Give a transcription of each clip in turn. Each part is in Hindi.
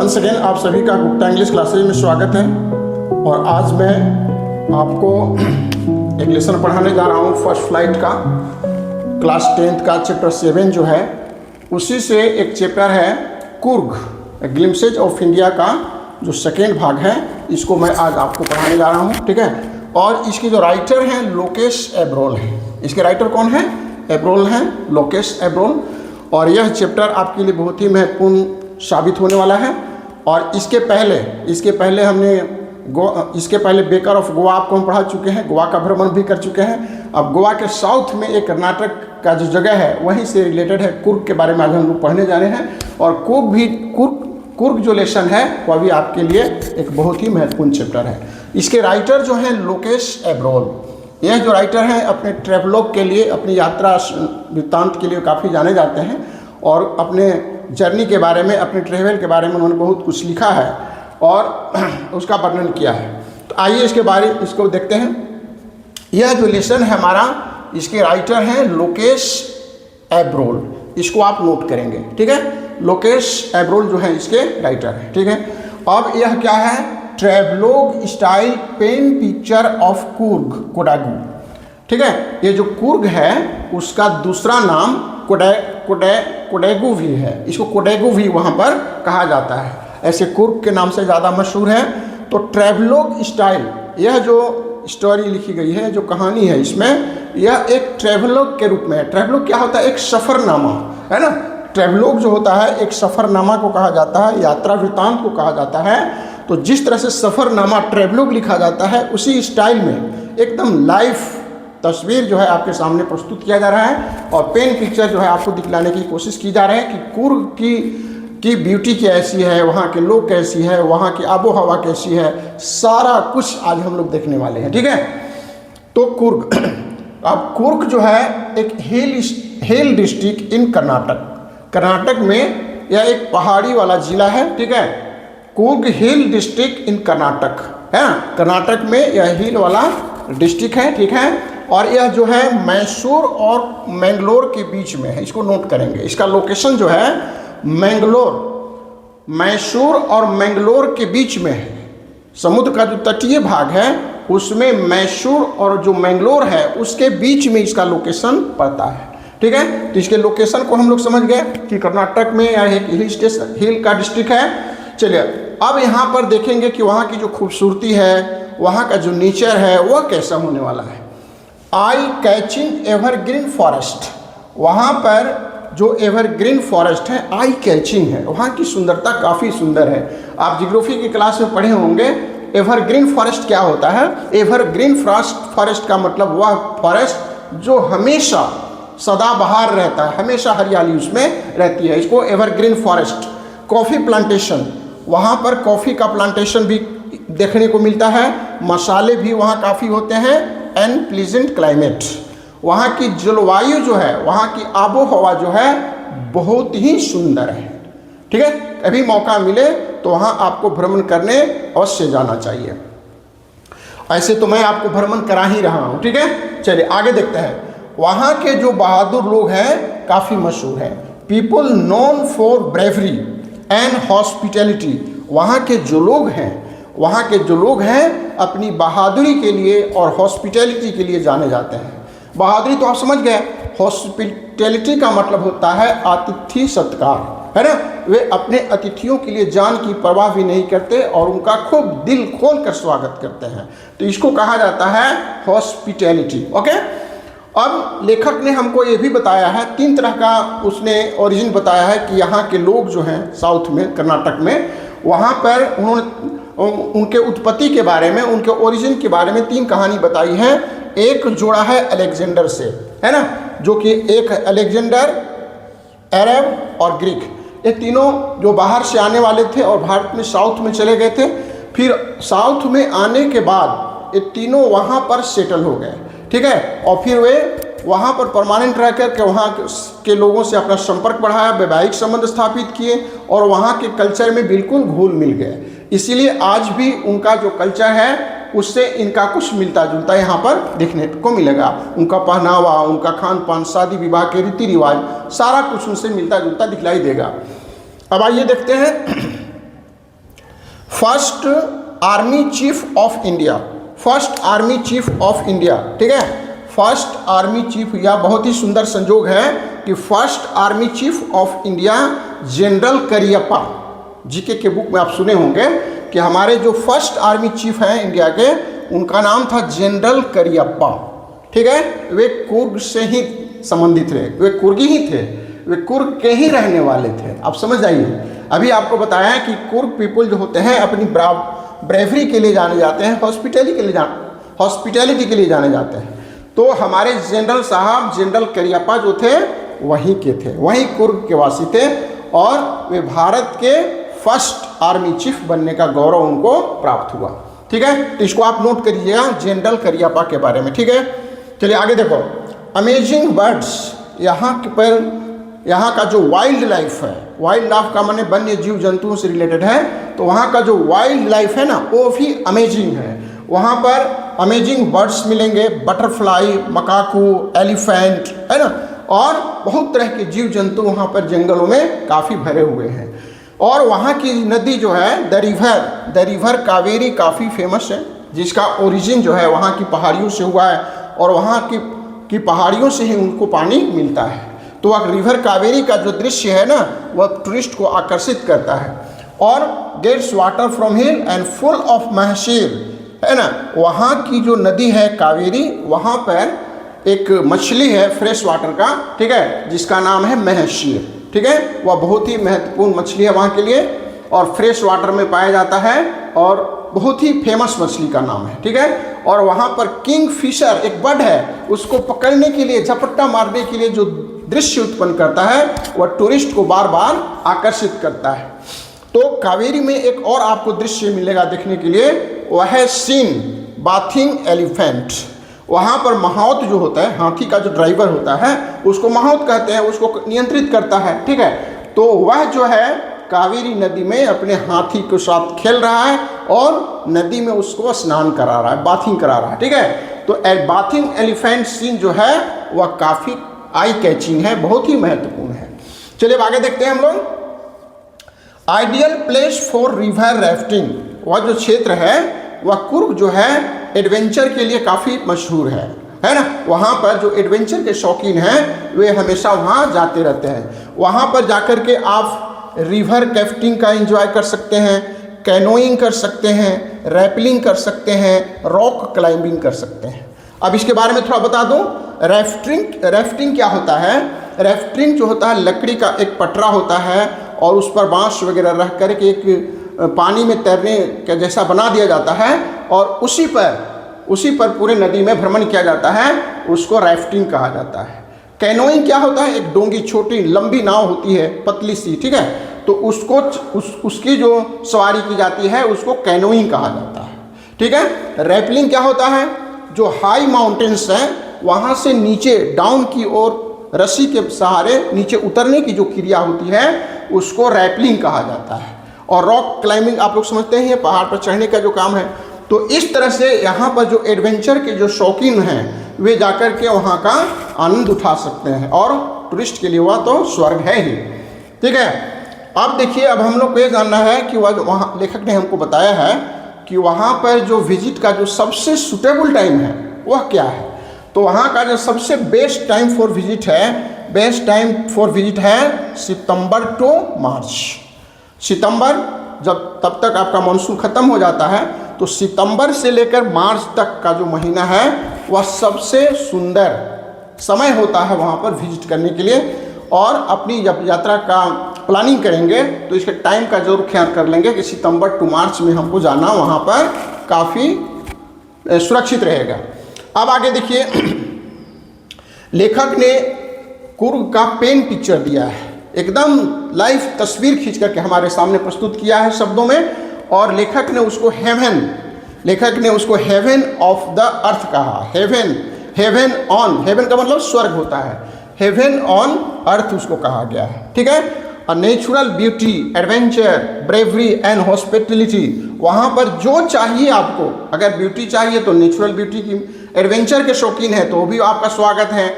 वंस अगेन आप सभी का गुप्ता इंग्लिश क्लासेज में स्वागत है। और आज मैं आपको एक लेसन पढ़ाने जा रहा हूँ फर्स्ट फ्लाइट का, क्लास 10th का चैप्टर 7 जो है, उसी से एक चैप्टर है कुर्ग ग्लिम्सेज ऑफ इंडिया का जो सेकेंड भाग है, इसको मैं आज आपको पढ़ाने जा रहा हूँ। ठीक है। और इसके जो राइटर हैं लोकेश एब्रोल है। इसके राइटर कौन है? एब्रोल हैं, लोकेश एब्रोल। और यह चैप्टर आपके लिए बहुत ही महत्वपूर्ण साबित होने वाला है। और इसके पहले बेकर ऑफ गोवा आपको हम पढ़ा चुके हैं, गोवा का भ्रमण भी कर चुके हैं। अब गोवा के साउथ में एक कर्नाटक का जो जगह है वहीं से रिलेटेड है, कुर्ग के बारे में आज हम लोग पढ़ने जा रहे हैं। और कुर्ग जो लेसन है वह भी आपके लिए एक बहुत ही महत्वपूर्ण चैप्टर है। इसके राइटर जो हैं लोकेश एब्रोल, यह जो राइटर हैं अपने ट्रेवलॉग के लिए, अपनी यात्रा वृत्तांत के लिए काफ़ी जाने जाते हैं। और अपने जर्नी के बारे में, अपने ट्रेवल के बारे में उन्होंने बहुत कुछ लिखा है और उसका वर्णन किया है। तो आइए इसको देखते हैं। यह जो लेसन है हमारा, इसके राइटर हैं लोकेश एब्रोल। इसको आप नोट करेंगे, ठीक है। लोकेश एब्रोल जो है इसके राइटर हैं, ठीक है। अब यह क्या है? Travelogue style pen picture of Coorg Kodagu, ठीक है। ये जो कुर्ग है उसका दूसरा नाम कोडेगू भी है। इसको कोडेगू भी वहाँ पर कहा जाता है, ऐसे कुर्ग के नाम से ज़्यादा मशहूर है। तो ट्रेवलॉग स्टाइल, यह जो स्टोरी लिखी गई है, जो कहानी है इसमें, यह एक ट्रेवलॉग के रूप में है। ट्रेवलॉग क्या होता है? एक सफ़रनामा है ना। ट्रेवलॉग जो होता है एक सफ़रनामा को कहा जाता है, यात्रा वृत्तांत को कहा जाता है। तो जिस तरह से सफ़रनामा ट्रेवलॉग लिखा जाता है, उसी स्टाइल में एकदम लाइव तस्वीर जो है आपके सामने प्रस्तुत किया जा रहा है। और पेन पिक्चर जो है आपको दिखलाने की कोशिश की जा रही है कि कुर्ग की ब्यूटी कैसी है, वहाँ के लोग कैसी है, वहाँ की आबो हवा कैसी है, सारा कुछ आज हम लोग देखने वाले हैं, ठीक है। तो कुर्ग, अब कुर्ग जो है एक हिल डिस्ट्रिक्ट इन कर्नाटक में यह एक पहाड़ी वाला जिला है, ठीक है। कुर्ग हिल डिस्ट्रिक्ट इन कर्नाटक है ना, कर्नाटक में यह हिल वाला डिस्ट्रिक्ट है, ठीक है। और यह जो है मैसूर और मैंगलोर के बीच में है, इसको नोट करेंगे। इसका लोकेशन जो है मैसूर और मैंगलोर के बीच में है। समुद्र का जो तटीय भाग है उसमें मैसूर और जो मैंगलोर है उसके बीच में इसका लोकेशन पड़ता है, ठीक है। तो इसके लोकेशन को हम लोग समझ गए कि कर्नाटक में यह एक हिल का डिस्ट्रिक्ट है। चलिए अब यहाँ पर देखेंगे कि वहाँ की जो खूबसूरती है, वहाँ का जो नेचर है वह कैसा होने वाला है। आई कैचिंग एवरग्रीन फॉरेस्ट, वहाँ पर जो एवरग्रीन फॉरेस्ट है आई कैचिंग है, वहाँ की सुंदरता काफ़ी सुंदर है। आप जियोग्राफी की क्लास में पढ़े होंगे एवरग्रीन फॉरेस्ट क्या होता है। एवरग्रीन फॉरेस्ट का मतलब वह फॉरेस्ट जो हमेशा सदाबहार रहता है, हमेशा हरियाली उसमें रहती है, इसको एवरग्रीन फॉरेस्ट। कॉफ़ी प्लांटेशन, वहाँ पर कॉफ़ी का प्लांटेशन भी देखने को मिलता है, मसाले भी वहाँ काफ़ी होते हैं। एंड प्लीजेंट क्लाइमेट, वहाँ की जलवायु जो है, वहाँ की आबो हवा जो है बहुत ही सुंदर है, ठीक है। कभी मौका मिले तो वहाँ आपको भ्रमण करने अवश्य जाना चाहिए। ऐसे तो मैं आपको भ्रमण करा ही रहा हूँ, ठीक है। चलिए आगे देखते हैं। वहाँ के जो बहादुर लोग हैं काफ़ी मशहूर हैं। People known for bravery and hospitality, वहाँ के जो लोग हैं अपनी बहादुरी के लिए और हॉस्पिटैलिटी के लिए जाने जाते हैं। बहादुरी तो आप समझ गए, हॉस्पिटैलिटी का मतलब होता है आतिथ्य सत्कार, है ना। वे अपने अतिथियों के लिए जान की परवाह भी नहीं करते और उनका खूब दिल खोल कर स्वागत करते हैं। तो इसको कहा जाता है हॉस्पिटैलिटी, ओके। अब लेखक ने हमको ये भी बताया है, 3 तरह का उसने ओरिजिन बताया है कि यहाँ के लोग जो हैं साउथ में, कर्नाटक में, वहाँ पर उन्होंने उनके उत्पत्ति के बारे में, उनके ओरिजिन के बारे में 3 कहानी बताई है। एक जोड़ा है अलेक्जेंडर से, है ना, जो कि एक अलेक्जेंडर, अरब और ग्रीक, ये तीनों जो बाहर से आने वाले थे और भारत में साउथ में चले गए थे। फिर साउथ में आने के बाद ये तीनों वहाँ पर सेटल हो गए, ठीक है। और फिर वे वहाँ पर परमानेंट रह कर के वहाँ के लोगों से अपना संपर्क बढ़ाया, वैवाहिक संबंध स्थापित किए और वहाँ के कल्चर में बिल्कुल घुल मिल गए। इसीलिए आज भी उनका जो कल्चर है उससे इनका कुछ मिलता जुलता यहाँ पर देखने को मिलेगा। उनका पहनावा, उनका खान पान, शादी विवाह के रीति रिवाज, सारा कुछ उनसे मिलता जुलता दिखलाई देगा। अब आइए देखते हैं first army chief of India, first army chief of India, ठीक है, फर्स्ट आर्मी चीफ। यह बहुत ही सुंदर संजोग है कि first army chief of India general Cariappa, GK के बुक में आप सुने होंगे कि हमारे जो फर्स्ट आर्मी चीफ हैं इंडिया के, उनका नाम था जनरल करियप्पा, ठीक है। वे कुर्ग से ही संबंधित थे, वे कुर्गी ही थे, वे कुर्ग के ही रहने वाले थे। आप समझ जाइए, अभी आपको बताया है कि कुर्ग पीपल जो होते हैं अपनी ब्रेवरी के लिए जाने जाते हैं, हॉस्पिटैलिटी के लिए जाने जाते हैं। तो हमारे जनरल साहब जनरल करियप्पा जो थे वहीं के थे, वहीं कुर्ग के वासी थे, और वे भारत के फर्स्ट आर्मी चीफ बनने का गौरव उनको प्राप्त हुआ, ठीक है। तो इसको आप नोट करिएगा जनरल करियप्पा के बारे में, ठीक है। चलिए आगे देखो, अमेजिंग बर्ड्स, यहाँ का जो वाइल्ड लाइफ है, वाइल्ड लाइफ का माने वन्य जीव जंतुओं से रिलेटेड है, तो वहाँ का जो वाइल्ड लाइफ है ना वो भी अमेजिंग है। वहाँ पर अमेजिंग बर्ड्स मिलेंगे, बटरफ्लाई, मकाकू, एलिफेंट, है ना, और बहुत तरह के जीव जंतु वहाँ पर जंगलों में काफ़ी भरे हुए हैं। और वहाँ की नदी जो है द रिवर कावेरी काफ़ी फेमस है, जिसका ओरिजिन जो है वहाँ की पहाड़ियों से हुआ है, और वहाँ की पहाड़ियों से ही उनको पानी मिलता है। तो वह रिवर कावेरी का जो दृश्य है ना वह टूरिस्ट को आकर्षित करता है। और gets water from hill and full of mahseer, है ना, वहाँ की जो नदी है कावेरी, वहाँ पर एक मछली है फ्रेश वाटर का, ठीक है, जिसका नाम है महशीर, ठीक है। वह बहुत ही महत्वपूर्ण मछली है वहाँ के लिए, और फ्रेश वाटर में पाया जाता है, और बहुत ही फेमस मछली का नाम है, ठीक है। और वहाँ पर किंग फिशर एक बर्ड है, उसको पकड़ने के लिए, झपट्टा मारने के लिए जो दृश्य उत्पन्न करता है वह टूरिस्ट को बार बार आकर्षित करता है। तो कावेरी में एक और आपको दृश्य मिलेगा देखने के लिए, वह है सीन बाथिंग एलिफेंट। वहाँ पर महावत जो होता है, हाथी का जो ड्राइवर होता है उसको महावत कहते हैं, उसको नियंत्रित करता है, ठीक है। तो वह जो है कावेरी नदी में अपने हाथी के साथ खेल रहा है, और नदी में उसको स्नान करा रहा है, बाथिंग करा रहा है, ठीक है। तो बाथिंग एलिफेंट सीन जो है वह काफ़ी आई कैचिंग है, बहुत ही महत्वपूर्ण है। चलिए आगे देखते हैं हम लोग। Ideal place for river rafting, वह जो क्षेत्र है वह कुर्ग जो है एडवेंचर के लिए काफ़ी मशहूर है ना। वहाँ पर जो एडवेंचर के शौकीन हैं वे हमेशा वहाँ जाते रहते हैं। वहाँ पर जाकर के आप रिवर कैफ्टिंग का एंजॉय कर सकते हैं, कैनोइंग कर सकते हैं, रैपलिंग कर सकते हैं, रॉक क्लाइंबिंग कर सकते हैं। अब इसके बारे में थोड़ा बता दूं, राफ्टिंग क्या होता है। राफ्टिंग जो होता है लकड़ी का एक पटरा होता है, और उस पर बांस वगैरह रख कर के एक पानी में तैरने का जैसा बना दिया जाता है, और उसी पर पूरे नदी में भ्रमण किया जाता है, उसको राफ्टिंग कहा जाता है। कैनोइंग क्या होता है, एक डोंगी छोटी लंबी नाव होती है पतली सी, ठीक है, तो उसको उसकी जो सवारी की जाती है उसको कैनोइंग कहा जाता है, ठीक है। रैपलिंग क्या होता है, जो हाई माउंटेन्स हैं वहाँ से नीचे डाउन की ओर रस्सी के सहारे नीचे उतरने की जो क्रिया होती है उसको रैपलिंग कहा जाता है। और रॉक क्लाइंबिंग आप लोग समझते हैं, पहाड़ पर चढ़ने का जो काम है। तो इस तरह से यहाँ पर जो एडवेंचर के जो शौकीन हैं वे जाकर के वहाँ का आनंद उठा सकते हैं, और टूरिस्ट के लिए वह तो स्वर्ग है ही, ठीक है। अब देखिए, अब हम लोग को ये जानना है कि वहाँ लेखक ने हमको बताया है कि वहाँ पर जो विजिट का जो सबसे सुटेबल टाइम है वह क्या है। तो वहाँ का जो सबसे बेस्ट टाइम फॉर विजिट है सितंबर टू मार्च। सितंबर तब तक आपका मानसून ख़त्म हो जाता है, तो सितंबर से लेकर मार्च तक का जो महीना है वह सबसे सुंदर समय होता है वहाँ पर विजिट करने के लिए। और अपनी जब यात्रा का प्लानिंग करेंगे तो इसके टाइम का जरूर ख्याल कर लेंगे कि सितंबर टू मार्च में हमको जाना वहाँ पर काफ़ी सुरक्षित रहेगा। अब आगे देखिए, लेखक ने कुर्ग का पेन पिक्चर दिया है, एकदम लाइव तस्वीर खींच करके हमारे सामने प्रस्तुत किया है शब्दों में। और लेखक ने उसको हेवन ऑफ द अर्थ कहा। हेवन ऑन, हेवन का मतलब स्वर्ग होता है, हेवन ऑन अर्थ उसको कहा गया है, ठीक है। और natural beauty, adventure, bravery and hospitality, वहाँ पर जो चाहिए आपको, अगर ब्यूटी चाहिए तो नेचुरल ब्यूटी की, एडवेंचर के शौकीन है तो वो भी आपका स्वागत है।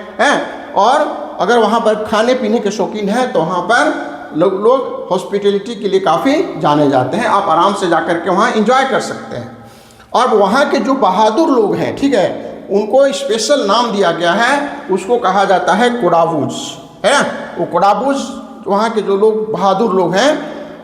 और अगर वहाँ पर खाने पीने के शौकीन है तो वहाँ पर लोग हॉस्पिटैलिटी के लिए काफ़ी जाने जाते हैं। आप आराम से जाकर के वहाँ इंजॉय कर सकते हैं। और वहाँ के जो बहादुर लोग हैं, ठीक है, उनको स्पेशल नाम दिया गया है, उसको कहा जाता है कोडाबूज, है ना। वो कोडाबूज वहाँ के जो लोग बहादुर लोग हैं।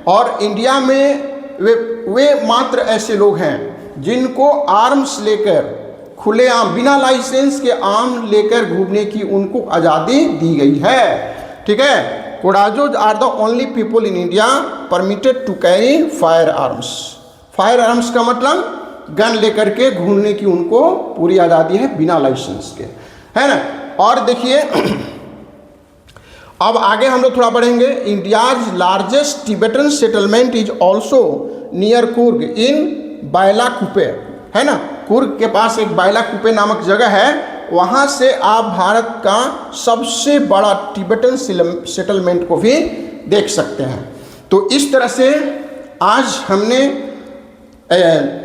और इंडिया में वे मात्र ऐसे लोग हैं जिनको आर्म्स लेकर खुलेआम बिना लाइसेंस के आर्म लेकर घूमने की उनको आज़ादी दी गई है, ठीक है। Kodavas are the only people in India permitted to carry fire arms. Fire arms का मतलब गन लेकर के घूमने की उनको पूरी आज़ादी है बिना लाइसेंस के, है ना। और देखिए अब आगे हम लोग थोड़ा बढ़ेंगे। India's largest Tibetan settlement is also near Coorg in Bylakuppe, है ना। कुर्ग के पास एक बायलाकुप्पे नामक जगह है, वहाँ से आप भारत का सबसे बड़ा टिबेटन सेटलमेंट को भी देख सकते हैं। तो इस तरह से आज हमने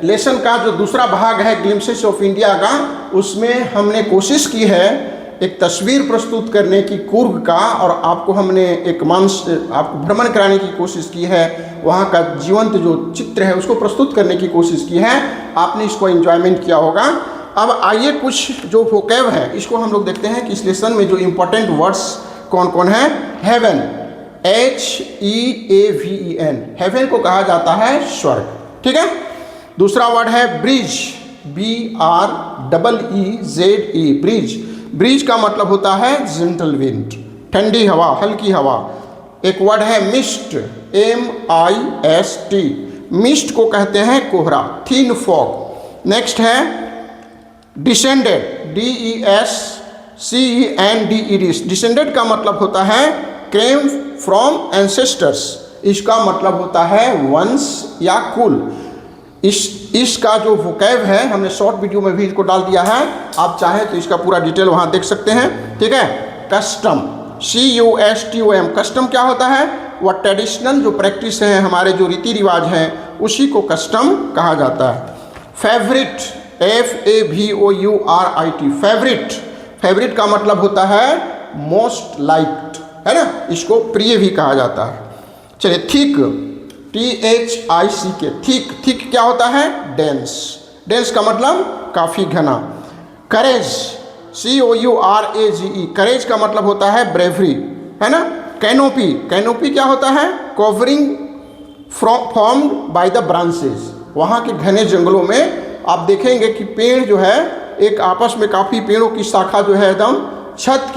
लेसन का जो दूसरा भाग है ग्लिम्सेस ऑफ इंडिया का, उसमें हमने कोशिश की है एक तस्वीर प्रस्तुत करने की कुर्ग का, और आपको हमने एक आपको भ्रमण कराने की कोशिश की है, वहाँ का जीवंत जो चित्र है उसको प्रस्तुत करने की कोशिश की है। आपने इसको एंजॉयमेंट किया होगा। अब आइए कुछ जो वोकैब है इसको हम लोग देखते हैं कि इस लेसन में जो इम्पोर्टेंट वर्ड्स कौन कौन है। हेवन, HEAVEN, हेवन को कहा जाता है स्वर्ग, ठीक है। दूसरा वर्ड है ब्रिज, BREEZE, ब्रिज। ब्रिज का मतलब होता है जेंटल विंड, ठंडी हवा, हल्की हवा। एक वर्ड है मिस्ट, MIST, मिस्ट को कहते हैं कोहरा, थिन फॉग। नेक्स्ट है डिसेंडेड, DESCENDED, डिसेंडेड का मतलब होता है केम फ्रॉम एंसेस्टर्स, इसका मतलब होता है वंश या कुल। इसका जो वोकैब है हमने शॉर्ट वीडियो में भी इसको डाल दिया है, आप चाहें तो इसका पूरा डिटेल वहाँ देख सकते हैं, ठीक है। कस्टम, CUSTOM, कस्टम क्या होता है, वह ट्रेडिशनल जो प्रैक्टिस है, हमारे जो रीति रिवाज हैं, उसी को कस्टम कहा जाता है। फेवरिट, FAVOURIT, फेवरिट, फेवरिट का मतलब होता है मोस्ट लाइक्ड, है ना, इसको प्रिय भी कहा जाता है। चलिए थिक, THICK, थिक, थिक क्या होता है, डेंस, डेंस का मतलब काफ़ी घना। करेज, COURAGE, करेज का मतलब होता है ब्रेवरी, है ना। कैनोपी, कैनोपी क्या होता है, covering formed by the branches, वहाँ के घने जंगलों में आप देखेंगे कि पेड़ जो है एक आपस में काफ़ी पेड़ों की शाखा जो है एकदम छत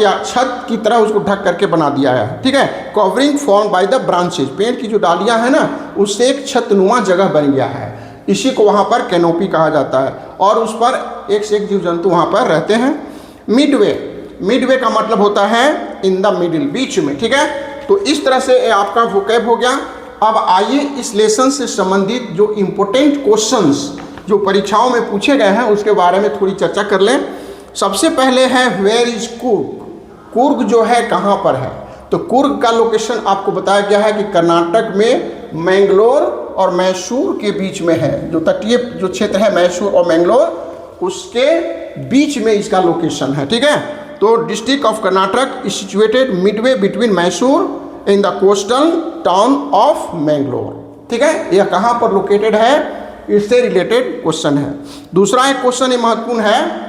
की तरह उसको ढक करके बना दिया है, ठीक है। Covering form by the branches, पेड़ की जो डालियां है ना उससे एक छतनुमा जगह बन गया है, इसी को वहाँ पर कैनोपी कहा जाता है। और उस पर एक से एक जीव जंतु वहाँ पर रहते हैं। मिडवे, मिडवे का मतलब होता है इन द मिडिल, बीच में, ठीक है। तो इस तरह से आपका वोकैब हो गया। अब आइए इस लेसन से संबंधित जो इम्पोर्टेंट क्वेश्चंस जो परीक्षाओं में पूछे गए हैं उसके बारे में थोड़ी चर्चा कर लें। सबसे पहले है वेयर इज कुर्ग, कुर्ग जो है कहाँ पर है। तो कुर्ग का लोकेशन आपको बताया गया है कि कर्नाटक में मैंगलोर और मैसूर के बीच में है, जो तटीय जो क्षेत्र है मैसूर और मैंगलोर उसके बीच में इसका लोकेशन है, ठीक है। तो district of Karnataka is situated Midway between Mysore in the coastal town of Mangalore, ठीक है। यह कहाँ पर लोकेटेड है, इससे रिलेटेड क्वेश्चन है। दूसरा एक क्वेश्चन ये महत्वपूर्ण है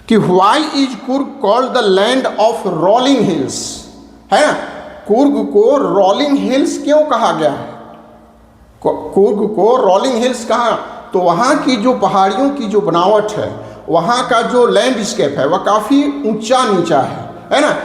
कि why is Coorg called the land of rolling hills, है ना। कुर्ग को रोलिंग हिल्स क्यों कहा गया है, कुर्ग को रोलिंग हिल्स कहा, तो वहाँ की जो पहाड़ियों की जो बनावट है, वहाँ का जो लैंडस्केप है वह काफ़ी ऊंचा नीचा है ना,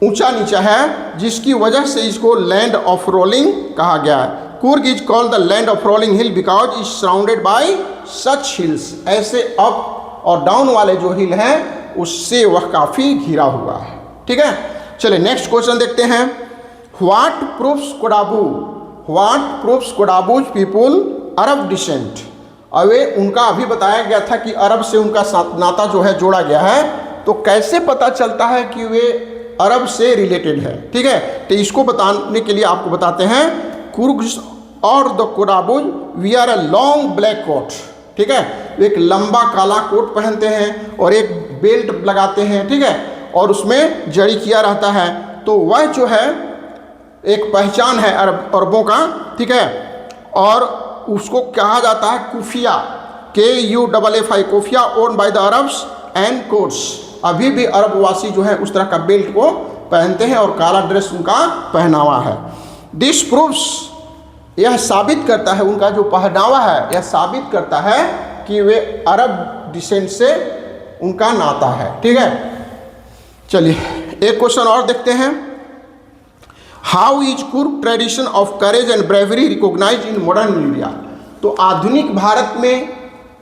ऊंचा नीचा है, जिसकी वजह से इसको लैंड ऑफ रोलिंग कहा गया है। Coorg is called the land of rolling hill because is surrounded by such hills, ऐसे अप और डाउन वाले जो हिल हैं उससे वह काफ़ी घिरा हुआ है, ठीक है। चलिए नेक्स्ट क्वेश्चन देखते हैं। What proves Kodava, what proves Kodavas people Arab descent. अवे उनका अभी बताया गया था कि अरब से उनका नाता जो है जोड़ा गया है, तो कैसे पता चलता है कि वे अरब से रिलेटेड है, ठीक है। तो इसको बताने के लिए आपको बताते हैं कुर्ग्स और the Kodavas wear a long black coat, ठीक है। एक लंबा काला कोट पहनते हैं और एक बेल्ट लगाते हैं, ठीक है, और उसमें जड़ी किया रहता है। तो वह जो है एक पहचान है अरबों का, ठीक है। और उसको कहा जाता है keffiyeh, KUFFI, keffiyeh, own by the Arabs and course. अभी भी अरबवासी जो है उस तरह का बेल्ट को पहनते हैं और काला ड्रेस उनका पहनावा है। दिस प्रूव्स, यह साबित करता है, उनका जो पहनावा है यह साबित करता है कि वे अरब डिसेंट से उनका नाता है, ठीक है। चलिए एक क्वेश्चन और देखते हैं। How is Coorg tradition of courage and bravery recognise in modern India. तो आधुनिक भारत में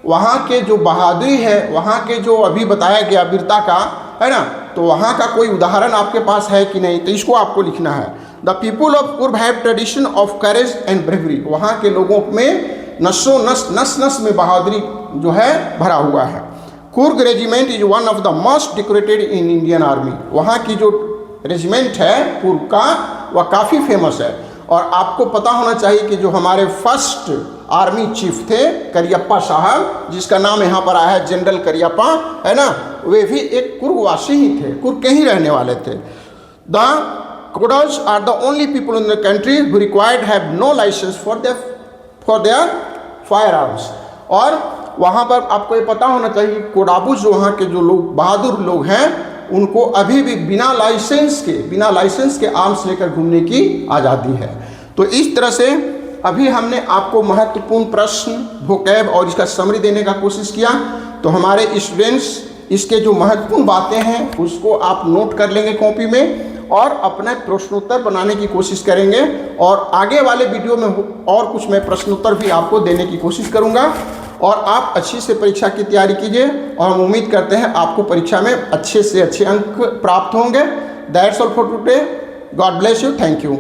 वहाँ के जो बहादुरी है, वहाँ के जो अभी बताया गया वीरता का, है ना, तो वहाँ का कोई उदाहरण आपके पास है कि नहीं, तो इसको आपको लिखना है। The people of Coorg have tradition of courage and bravery. वहाँ के लोगों में नस नस में बहादुरी जो है भरा हुआ है। Coorg regiment is one of the most decorated in Indian army. वहाँ की जो रेजिमेंट है कुर्ग का, वह काफ़ी फेमस है। और आपको पता होना चाहिए कि जो हमारे फर्स्ट आर्मी चीफ थे करियप्पा साहब, जिसका नाम यहाँ पर आया है जनरल करियप्पा, है ना, वे भी एक कुर्गवासी ही थे, कुर्ग के ही रहने वाले थे। The Kodavas are the only people in the country who required have no license for their fire arms. और वहाँ पर आपको ये पता होना चाहिए कोडाबूस जो वहाँ के जो लोग बहादुर लोग हैं, उनको अभी भी बिना लाइसेंस के आर्म्स लेकर घूमने की आज़ादी है। तो इस तरह से अभी हमने आपको महत्वपूर्ण प्रश्न, वोकैब और इसका समरी देने का कोशिश किया। तो हमारे स्टूडेंट्स इसके जो महत्वपूर्ण बातें हैं उसको आप नोट कर लेंगे कॉपी में और अपना प्रश्नोत्तर बनाने की कोशिश करेंगे। और आगे वाले वीडियो में और कुछ मैं प्रश्नोत्तर भी आपको देने की कोशिश करूँगा। और आप अच्छी से परीक्षा की तैयारी कीजिए और हम उम्मीद करते हैं आपको परीक्षा में अच्छे से अच्छे अंक प्राप्त होंगे। That's all for today. God bless you. Thank you.